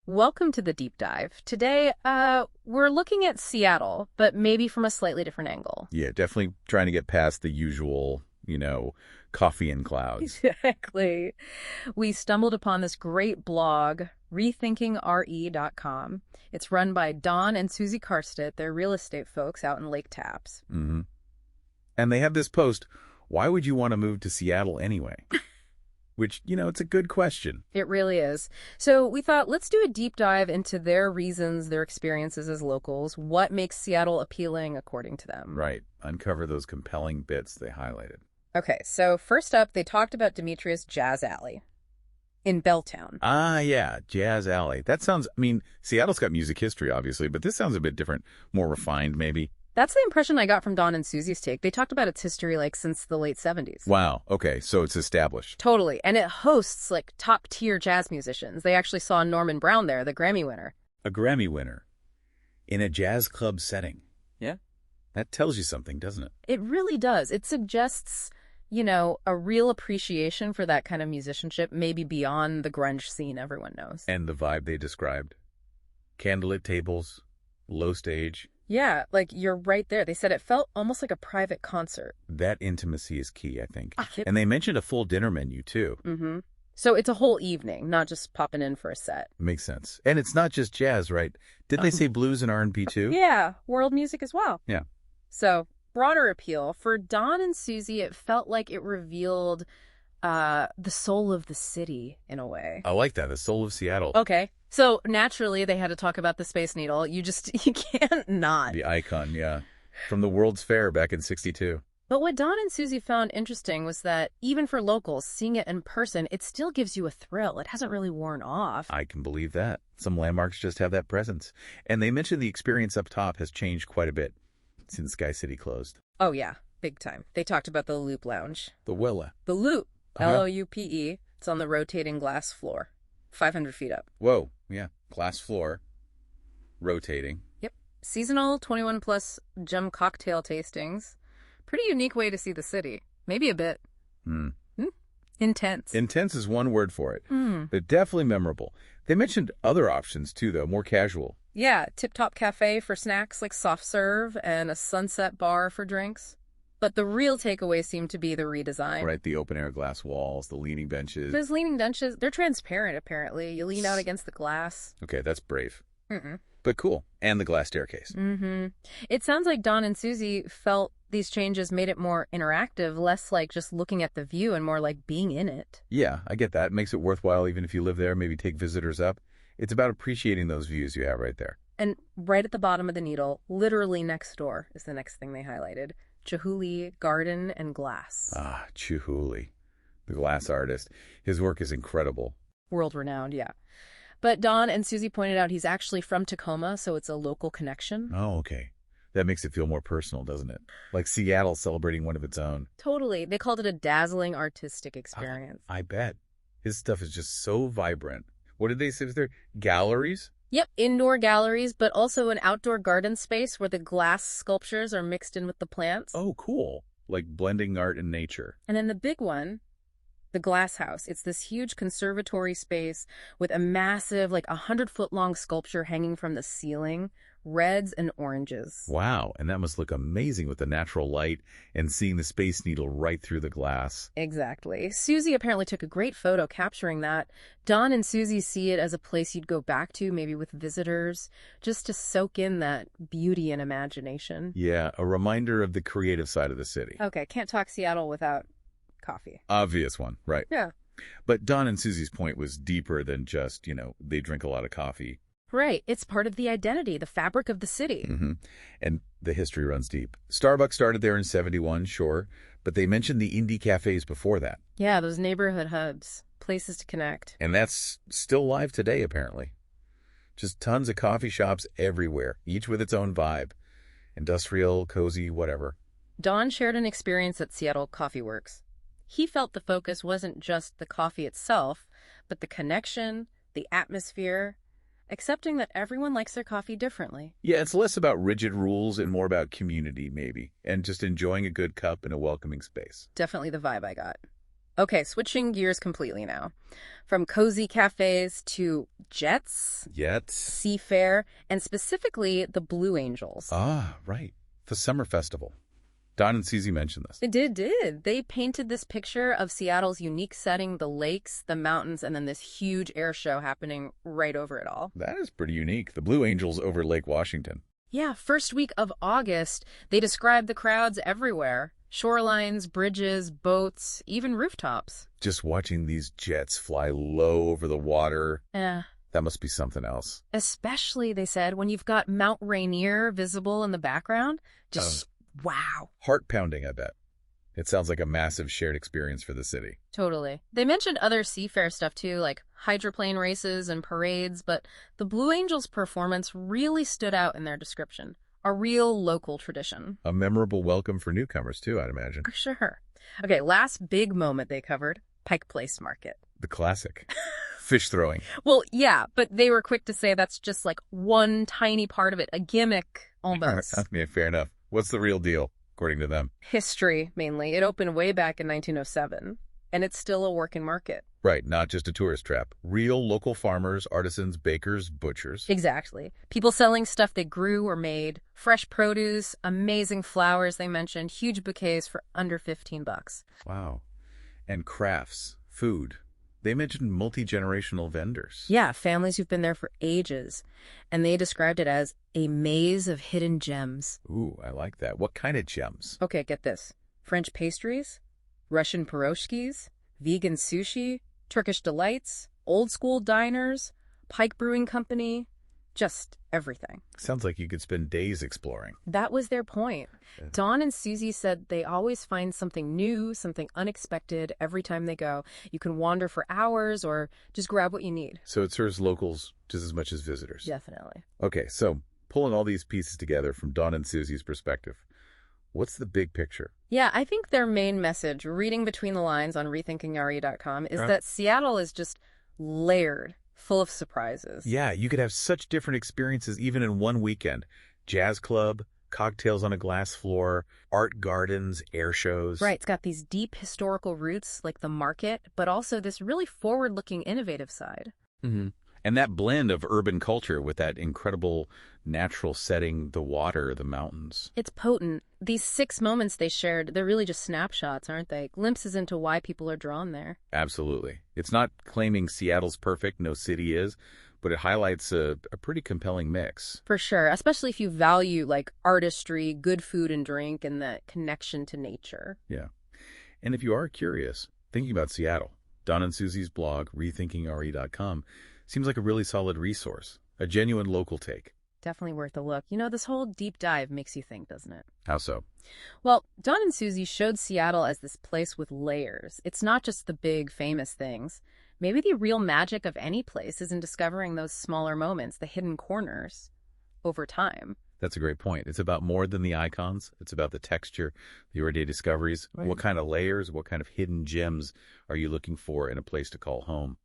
Welcome to the deep dive. Today, we're looking at Seattle, but maybe from a slightly different angle. Yeah, definitely trying to get past the usual, coffee and clouds. Exactly. We stumbled upon this great blog, rethinkingre.com. It's run by Don and Susie Karstedt. They're real estate folks out in Lake Tapps. Mm-hmm. And they have this post, why would you want to move to Seattle anyway? Which, it's a good question. It really is. So we thought, let's do a deep dive into their reasons, their experiences as locals, what makes Seattle appealing according to them. Right. Uncover those compelling bits they highlighted. Okay, so first up, they talked about Demetrius Jazz Alley in Belltown. Ah, yeah, Jazz Alley. That sounds, Seattle's got music history, obviously, but this sounds a bit different, more refined, maybe. That's the impression I got from Don and Susie's take. They talked about its history since the late 70s. Wow. Okay, so it's established. Totally. And it hosts top-tier jazz musicians. They actually saw Norman Brown there, the Grammy winner. A Grammy winner in a jazz club setting. Yeah. That tells you something, doesn't it? It really does. It suggests, a real appreciation for that kind of musicianship, maybe beyond the grunge scene everyone knows. And the vibe they described. Candlelit tables, low stage. Yeah, you're right there. They said it felt almost like a private concert. That intimacy is key, I think. Ah, and they mentioned a full dinner menu, too. Mm-hmm. So it's a whole evening, not just popping in for a set. Makes sense. And it's not just jazz, right? Did they say blues and R&B, too? Yeah, world music as well. Yeah. So, broader appeal. For Don and Susie, it felt like it revealed the soul of the city, in a way. I like that, the soul of Seattle. Okay. So, naturally, they had to talk about the Space Needle. You can't not. The icon, yeah. From the World's Fair back in '62. But what Don and Susie found interesting was that even for locals, seeing it in person, it still gives you a thrill. It hasn't really worn off. I can believe that. Some landmarks just have that presence. And they mentioned the experience up top has changed quite a bit since Sky City closed. Oh, yeah. Big time. They talked about the Loop Lounge. The Willa. The Loop. L-O-U-P-E. It's on the rotating glass floor. 500 feet up. Whoa. Yeah. Glass floor. Rotating. Yep. Seasonal 21-plus gem cocktail tastings. Pretty unique way to see the city. Maybe a bit. Intense. Intense is one word for it. But definitely memorable. They mentioned other options, too, though, more casual. Yeah, Tip Top Cafe for snacks like soft serve and a sunset bar for drinks. But the real takeaway seemed to be the redesign. Right, the open-air glass walls, the leaning benches. Those leaning benches, they're transparent, apparently. You lean out against the glass. Okay, that's brave. But cool. And the glass staircase. It sounds like Don and Susie felt these changes made it more interactive, less like just looking at the view and more like being in it. Yeah, I get that. It makes it worthwhile even if you live there, maybe take visitors up. It's about appreciating those views you have right there. And right at the bottom of the needle, literally next door, is the next thing they highlighted. Chihuly Garden and Glass. Ah, Chihuly, the glass artist. His work is incredible. World-renowned, yeah. But Don and Susie pointed out he's actually from Tacoma, so it's a local connection. Oh, okay. That makes it feel more personal, doesn't it? Like Seattle celebrating one of its own. Totally. They called it a dazzling artistic experience. I bet. His stuff is just so vibrant. What did they say? Was there galleries? Yep, indoor galleries, but also an outdoor garden space where the glass sculptures are mixed in with the plants. Oh, cool. Like blending art and nature. And then the big one, the Glass House. It's this huge conservatory space with a massive, 100-foot-long sculpture hanging from the ceiling, reds and oranges. Wow, and that must look amazing with the natural light and seeing the Space Needle right through the glass. Exactly. Susie apparently took a great photo capturing that. Don and Susie see it as a place you'd go back to, maybe with visitors, just to soak in that beauty and imagination. Yeah, a reminder of the creative side of the city. Okay, can't talk Seattle without coffee. Obvious one, right. Yeah. But Don and Susie's point was deeper than just, they drink a lot of coffee. Right. It's part of the identity, the fabric of the city. And the history runs deep. Starbucks started there in '71, sure, but they mentioned the indie cafes before that. Yeah, those neighborhood hubs, places to connect. And that's still live today, apparently. Just tons of coffee shops everywhere, each with its own vibe. Industrial, cozy, whatever. Don shared an experience at Seattle Coffee Works. He felt the focus wasn't just the coffee itself, but the connection, the atmosphere, accepting that everyone likes their coffee differently. Yeah, it's less about rigid rules and more about community, maybe, and just enjoying a good cup in a welcoming space. Definitely the vibe I got. Okay, switching gears completely now. From cozy cafes to jets, Yet. Seafair, and specifically the Blue Angels. Ah, right. The summer festival. Don and Susie mentioned this. They did. They painted this picture of Seattle's unique setting, the lakes, the mountains, and then this huge air show happening right over it all. That is pretty unique. The Blue Angels over Lake Washington. Yeah, first week of August, they described the crowds everywhere. Shorelines, bridges, boats, even rooftops. Just watching these jets fly low over the water. Yeah. That must be something else. Especially, they said, when you've got Mount Rainier visible in the background. Just wow. Heart pounding, I bet. It sounds like a massive shared experience for the city. Totally. They mentioned other Seafair stuff too, like hydroplane races and parades, but the Blue Angels performance really stood out in their description. A real local tradition. A memorable welcome for newcomers, too, I'd imagine. For sure. Okay, last big moment they covered, Pike Place Market. The classic. Fish throwing. Well, yeah, but they were quick to say that's just like one tiny part of it, a gimmick almost. Yeah, fair enough. What's the real deal, according to them? History, mainly. It opened way back in 1907, and it's still a working market. Right, not just a tourist trap. Real local farmers, artisans, bakers, butchers. Exactly. People selling stuff they grew or made, fresh produce, amazing flowers they mentioned, huge bouquets for under $15. Wow. And crafts, food. They mentioned multi-generational vendors. Yeah, families who've been there for ages. And they described it as a maze of hidden gems. Ooh, I like that. What kind of gems? Okay, get this. French pastries, Russian pierogies, vegan sushi, Turkish delights, old school diners, Pike Brewing Company, just everything. Sounds like you could spend days exploring. That was their point. Don and Susie said they always find something new, something unexpected every time they go. You can wander for hours or just grab what you need. So it serves locals just as much as visitors. Definitely. Okay, so pulling all these pieces together from Don and Susie's perspective, what's the big picture? Yeah, I think their main message, reading between the lines on rethinkingre.com, is that Seattle is just layered, full of surprises. Yeah, you could have such different experiences even in one weekend. Jazz club, cocktails on a glass floor, art gardens, air shows. Right, it's got these deep historical roots like the market, but also this really forward-looking, innovative side. Mm-hmm. And that blend of urban culture with that incredible natural setting, the water, the mountains. It's potent. These 6 moments they shared, they're really just snapshots, aren't they? Glimpses into why people are drawn there. Absolutely. It's not claiming Seattle's perfect, no city is, but it highlights a pretty compelling mix. For sure, especially if you value like artistry, good food and drink, and the connection to nature. Yeah. And if you are curious, thinking about Seattle, Don and Susie's blog, rethinkingre.com, seems like a really solid resource, a genuine local take. Definitely worth a look. You know, this whole deep dive makes you think, doesn't it? How so? Well, Don and Susie showed Seattle as this place with layers. It's not just the big, famous things. Maybe the real magic of any place is in discovering those smaller moments, the hidden corners, over time. That's a great point. It's about more than the icons. It's about the texture, the everyday discoveries. Right. What kind of layers, what kind of hidden gems are you looking for in a place to call home?